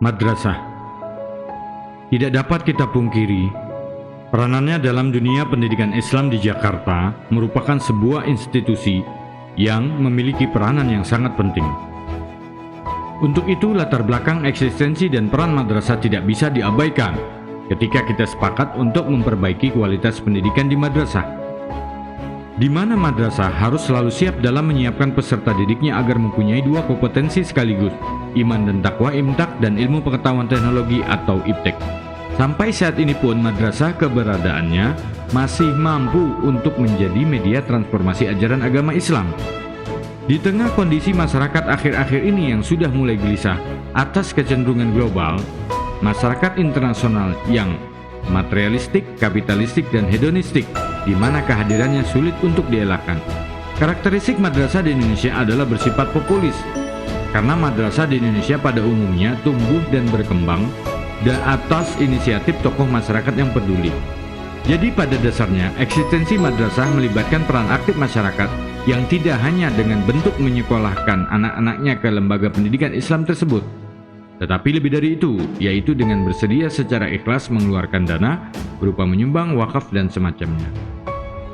Madrasah. Tidak dapat kita pungkiri, peranannya dalam dunia pendidikan Islam di Jakarta merupakan sebuah institusi yang memiliki peranan yang sangat penting. Untuk itu, latar belakang eksistensi dan peran madrasah tidak bisa diabaikan ketika kita sepakat untuk memperbaiki kualitas pendidikan di madrasah, di mana madrasah harus selalu siap dalam menyiapkan peserta didiknya agar mempunyai dua kompetensi sekaligus, iman dan takwa imtak dan ilmu pengetahuan teknologi atau iptek. Sampai saat ini pun madrasah keberadaannya masih mampu untuk menjadi media transformasi ajaran agama Islam. Di tengah kondisi masyarakat akhir-akhir ini yang sudah mulai gelisah atas kecenderungan global, masyarakat internasional yang materialistik, kapitalistik, dan hedonistik, di mana kehadirannya sulit untuk dielakkan. Karakteristik madrasah di Indonesia adalah bersifat populis, karena madrasah di Indonesia pada umumnya tumbuh dan berkembang dan atas inisiatif tokoh masyarakat yang peduli. Jadi pada dasarnya, eksistensi madrasah melibatkan peran aktif masyarakat yang tidak hanya dengan bentuk menyekolahkan anak-anaknya ke lembaga pendidikan Islam tersebut, tetapi lebih dari itu, yaitu dengan bersedia secara ikhlas mengeluarkan dana berupa menyumbang, wakaf, dan semacamnya.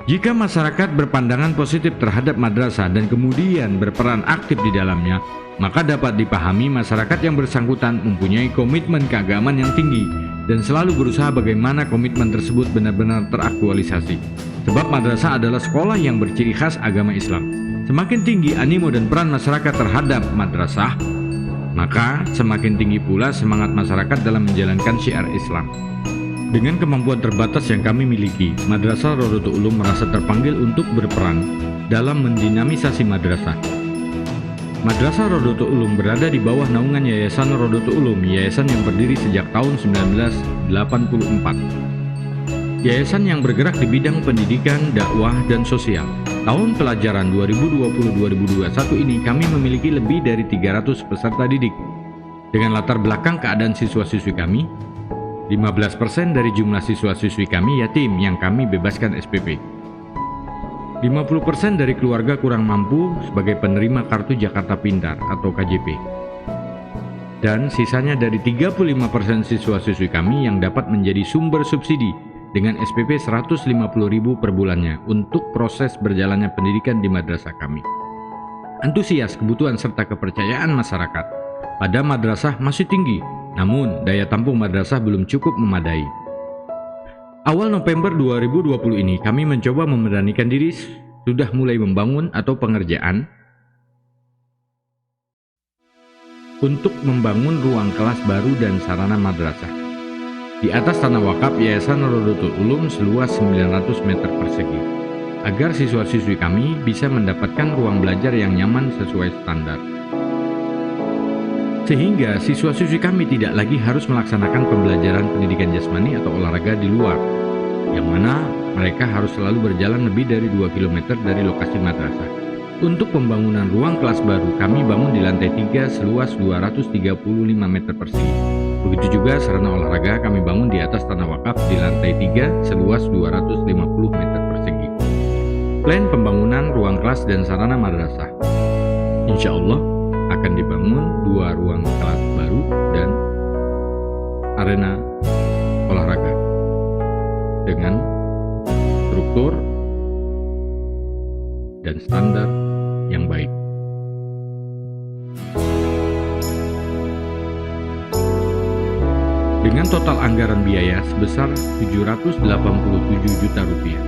Jika masyarakat berpandangan positif terhadap madrasah dan kemudian berperan aktif di dalamnya, maka dapat dipahami masyarakat yang bersangkutan mempunyai komitmen keagamaan yang tinggi dan selalu berusaha bagaimana komitmen tersebut benar-benar teraktualisasi. Sebab madrasah adalah sekolah yang berciri khas agama Islam. Semakin tinggi animo dan peran masyarakat terhadap madrasah, maka semakin tinggi pula semangat masyarakat dalam menjalankan syiar Islam. Dengan kemampuan terbatas yang kami miliki, Madrasah Rodotul Ulum merasa terpanggil untuk berperan dalam mendinamisasi madrasah. Madrasah Rodotul Ulum berada di bawah naungan Yayasan Rodotul Ulum, yayasan yang berdiri sejak tahun 1984. Yayasan yang bergerak di bidang pendidikan, dakwah, dan sosial. Tahun pelajaran 2020-2021 ini kami memiliki lebih dari 300 peserta didik. Dengan latar belakang keadaan siswa-siswi kami, 15% dari jumlah siswa-siswi kami yatim yang kami bebaskan SPP. 50% dari keluarga kurang mampu sebagai penerima Kartu Jakarta Pintar atau KJP. Dan sisanya dari 35% siswa-siswi kami yang dapat menjadi sumber subsidi dengan SPP 150.000 per bulannya untuk proses berjalannya pendidikan di madrasah kami. Antusias, kebutuhan, serta kepercayaan masyarakat pada madrasah masih tinggi, namun daya tampung madrasah belum cukup memadai. Awal November 2020 ini kami mencoba memberanikan diri sudah mulai membangun atau pengerjaan untuk membangun ruang kelas baru dan sarana madrasah di atas tanah wakaf Yayasan Rodotul Ulum seluas 900 meter persegi, agar siswa-siswi kami bisa mendapatkan ruang belajar yang nyaman sesuai standar. Sehingga siswa-siswi kami tidak lagi harus melaksanakan pembelajaran pendidikan jasmani atau olahraga di luar, yang mana mereka harus selalu berjalan lebih dari 2 km dari lokasi madrasah. Untuk pembangunan ruang kelas baru, kami bangun di lantai 3 seluas 235 meter persegi. Begitu juga sarana olahraga kami bangun di atas tanah wakaf di lantai 3 seluas 250 meter persegi. Plan pembangunan ruang kelas dan sarana madrasah, insya Allah akan dibangun 2 ruang kelas baru dan arena olahraga dengan struktur dan standar yang baik. Dengan total anggaran biaya sebesar 787 juta rupiah.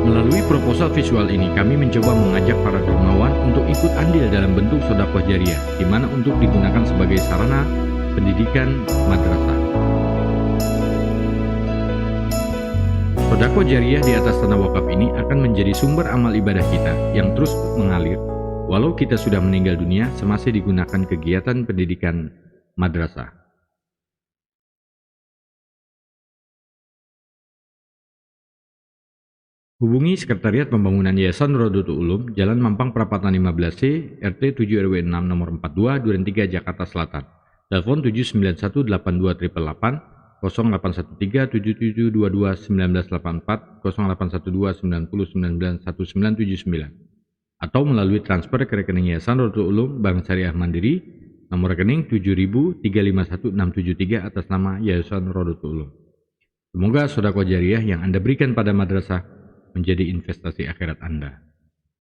Melalui proposal visual ini, kami mencoba mengajak para dermawan untuk ikut andil dalam bentuk sedekah jariah, di mana untuk digunakan sebagai sarana pendidikan madrasah. Sedekah jariah di atas tanah wakaf ini akan menjadi sumber amal ibadah kita yang terus mengalir walau kita sudah meninggal dunia semasa digunakan kegiatan pendidikan madrasah. Hubungi Sekretariat Pembangunan Yayasan Rodotul Ulum, Jalan Mampang Perapatan 15C, RT 7 RW 6 nomor 42, Duren 3, Jakarta Selatan. Telepon 791-8288, 0813-7722-1984, 0812-90-191979. atau melalui transfer ke rekening Yayasan Rodotul Ulum Bank Syariah Mandiri, nomor rekening 7000351673 atas nama Yayasan Rodotul Ulum. Semoga sedekah jariah yang Anda berikan pada madrasah menjadi investasi akhirat Anda.